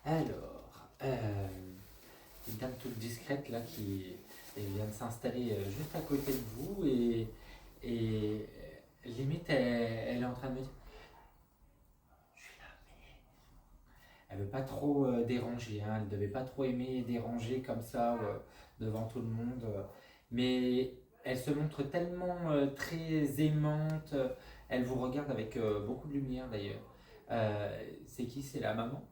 Alors, une dame toute discrète là qui elle vient de s'installer juste à côté de vous et limite elle est en train de me dire je suis là, mais elle veut pas trop déranger, hein, elle devait pas trop aimer déranger comme ça devant tout le monde, mais elle se montre tellement très aimante, elle vous regarde avec beaucoup de lumière d'ailleurs. C'est qui? C'est la maman?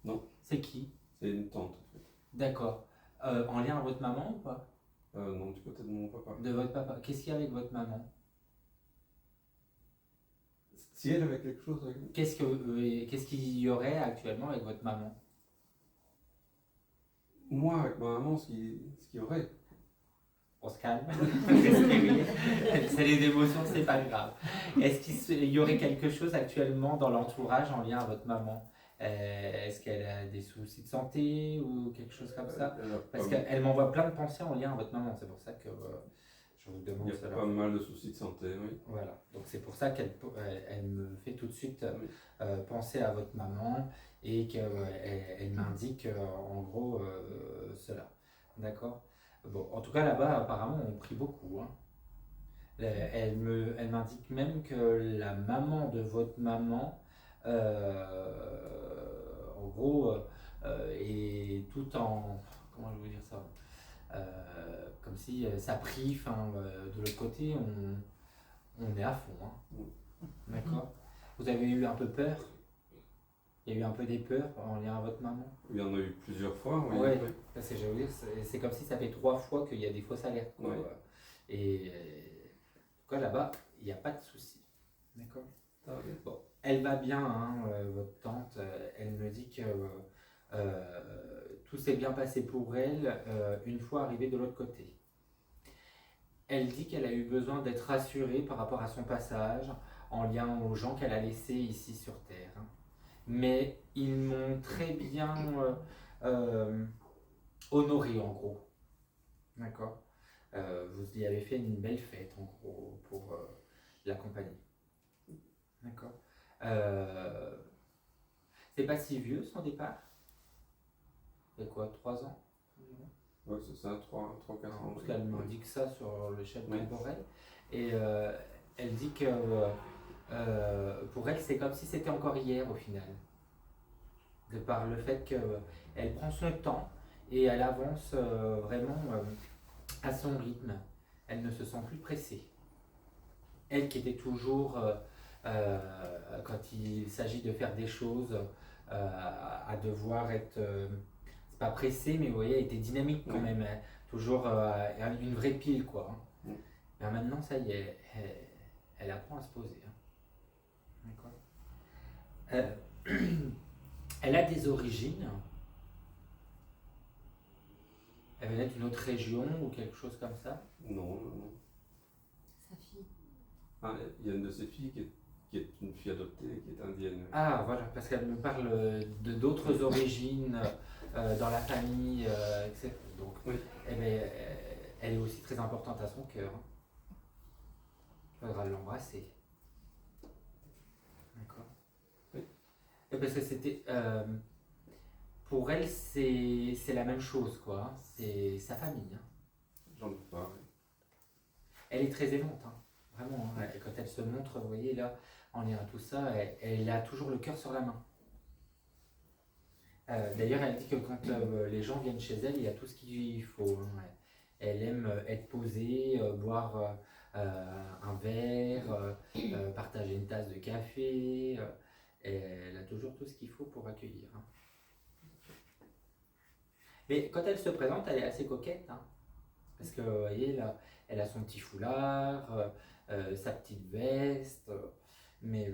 Non, C'est qui? c'est une tante en fait. D'accord. En lien avec votre maman ou pas? Non, du côté de mon papa. De votre papa. Qu'est-ce qu'il y a avec votre maman? Si elle avait quelque chose avec nous. Qu'est-ce qu'il y aurait actuellement avec votre maman? Moi, avec ma maman, ce qu'il y aurait. On se calme. Respirer. C'est les émotions, c'est pas grave. Est-ce qu'il y aurait quelque chose actuellement dans l'entourage en lien avec votre maman? Est-ce qu'elle a des soucis de santé ou quelque chose comme ça? Parce qu'elle m'envoie plein de pensées en lien avec votre maman, c'est pour ça que je vous demande il y a cela. pas mal de soucis de santé, oui. Voilà, donc c'est pour ça qu'elle me fait tout de suite Oui. penser à votre maman et qu'elle m'indique en gros cela. D'accord? Bon, en tout cas là-bas, apparemment, on prie beaucoup, hein. Elle m'indique même que la maman de votre maman, en gros, est tout en. Comment je vais vous dire ça? Comme si ça prie, enfin, de l'autre côté, on est à fond, hein. D'accord? Vous avez eu un peu peur? Il y a eu un peu des peurs en lien à votre maman? Il y en a eu plusieurs fois, oui. Ouais, parce que je vais vous dire, c'est comme si ça fait 3 fois qu'il y a des fausses alertes, quoi. Ouais. Et en tout cas là-bas, il n'y a pas de souci. D'accord? Ah, oui. Bon, elle va bien, hein, votre tante. Elle me dit que tout s'est bien passé pour elle une fois arrivée de l'autre côté. Elle dit qu'elle a eu besoin d'être rassurée par rapport à son passage en lien aux gens qu'elle a laissés ici sur Terre. Mais ils m'ont très bien honoré en gros. D'accord? Vous y avez fait une belle fête en gros pour la compagnie. D'accord? C'est pas si vieux son départ? Il y a quoi, 3 ans? Ouais, c'est ça, 3-4 ans. Parce qu'elle m'indique ça sur l'échelle Oui. temporelle. Et elle dit que pour elle, c'est comme si c'était encore hier au final. De par le fait qu'elle prend son temps et elle avance vraiment à son rythme. Elle ne se sent plus pressée. Elle qui était toujours, quand il s'agit de faire des choses, à devoir être, c'est pas pressée, mais vous voyez, elle était dynamique quand Oui. même, hein. Toujours une vraie pile, quoi, hein. Oui. Mais maintenant, ça y est, elle apprend à se poser, hein. D'accord. Elle a des origines. Elle venait d'une autre région ou quelque chose comme ça? Non. Sa fille. Ah, il y a une de ses filles qui est une fille adoptée, qui est indienne. Oui. Ah, voilà, parce qu'elle me parle de d'autres origines dans la famille, etc. Donc, Oui. eh ben, elle est aussi très importante à son cœur, hein. Il faudra l'embrasser. D'accord. Oui. Et parce que c'était. Pour elle, c'est la même chose, quoi, hein. C'est sa famille, hein. J'en doute pas, oui. Elle est très aimante, hein. Vraiment, hein. Et quand elle se montre, vous voyez là, en lien à tout ça, elle a toujours le cœur sur la main. D'ailleurs, elle dit que quand les gens viennent chez elle, il y a tout ce qu'il faut, hein. Elle aime être posée, boire un verre, partager une tasse de café. Elle a toujours tout ce qu'il faut pour accueillir, hein. Mais quand elle se présente, elle est assez coquette, hein. Parce que, vous voyez, là, elle a son petit foulard, sa petite veste, mais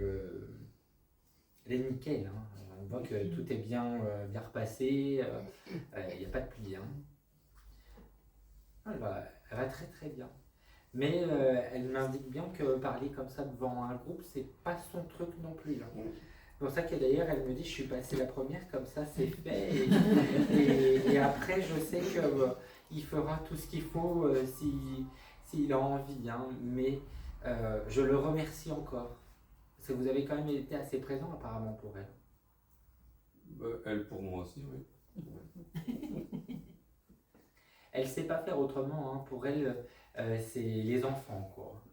elle est nickel, hein. On voit que tout est bien repassé, il n'y a pas de pli, hein. Elle va très très bien. Mais elle m'indique bien que parler comme ça devant un groupe, c'est pas son truc non plus, hein. C'est pour ça que d'ailleurs, elle me dit, je suis passée la première, comme ça c'est fait. Et après, je sais qu'il fera tout ce qu'il faut s'il a envie, hein. Mais je le remercie encore. Parce que vous avez quand même été assez présent apparemment pour elle. Elle pour moi aussi, oui. Ouais. Elle sait pas faire autrement, hein. Pour elle, c'est les enfants, quoi.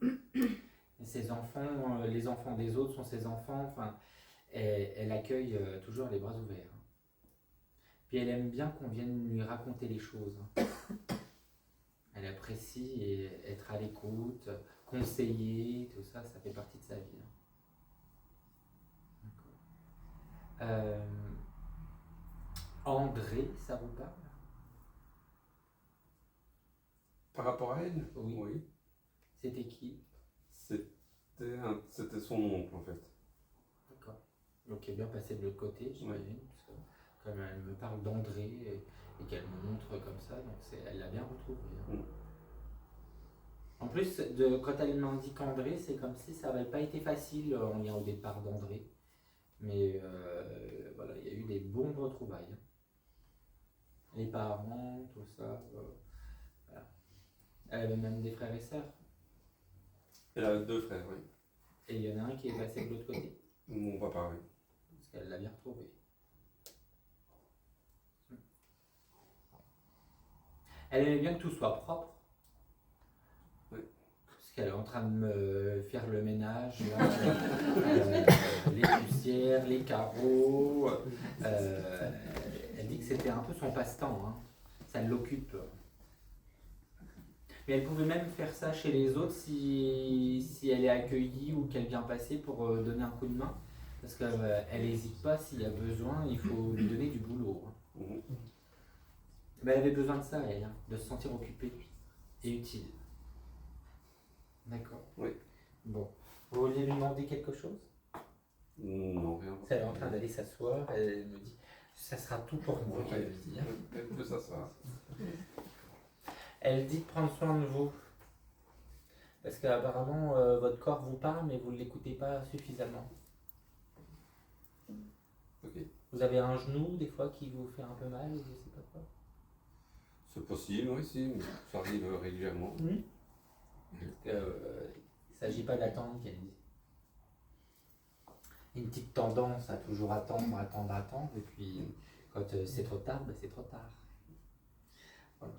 Ses enfants, les enfants des autres sont ses enfants. Enfin, elle accueille toujours les bras ouverts, hein. Puis elle aime bien qu'on vienne lui raconter les choses, hein. Elle apprécie être à l'écoute, conseiller, tout ça, ça fait partie de sa vie, hein. D'accord. André, ça vous parle? Par rapport à elle? Oui. Oui. C'était qui? C'était son oncle en fait. D'accord. Donc elle est bien passée de l'autre côté, j'imagine. Parce que comme elle me parle d'André et qu'elle me montre comme ça, donc elle l'a bien retrouvé, hein. Mm. En plus, quand elle m'indique André, c'est comme si ça n'avait pas été facile en lien au départ d'André. Mais voilà, il y a eu des bonnes retrouvailles, hein. Les parents, tout ça. Voilà. Elle avait même des frères et sœurs. Elle a 2 frères, oui. Et il y en a un qui est passé de l'autre côté. Mon papa, oui. Parce qu'elle l'a bien retrouvé. Elle aimait bien que tout soit propre. Oui. Parce qu'elle est en train de me faire le ménage, là, les poussières, les carreaux. Elle dit que c'était un peu son passe-temps, hein. Ça l'occupe. Mais elle pouvait même faire ça chez les autres si elle est accueillie ou qu'elle vient passer pour donner un coup de main. Parce qu'elle n'hésite pas, s'il y a besoin, il faut lui donner du boulot, hein. Mhm. Mais elle avait besoin de ça, elle, hein, de se sentir occupée et utile. D'accord. Oui. Bon. Vous vouliez lui demander quelque chose? Non, rien. Elle est en train d'aller s'asseoir, elle me dit ça sera tout pour moi, qu'elle me dit, hein. Elle peut s'asseoir. Elle dit de prendre soin de vous. Parce qu'apparemment, votre corps vous parle, mais vous ne l'écoutez pas suffisamment. Ok. Vous avez un genou, des fois, qui vous fait un peu mal, ou je sais pas quoi. C'est possible, oui, si, mais ça arrive régulièrement. Il ne s'agit pas d'attendre, qu'elle dit. Une petite tendance à toujours attendre, et puis quand c'est trop tard, ben c'est trop tard. Voilà.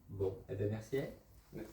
Bon, eh bien merci. Merci.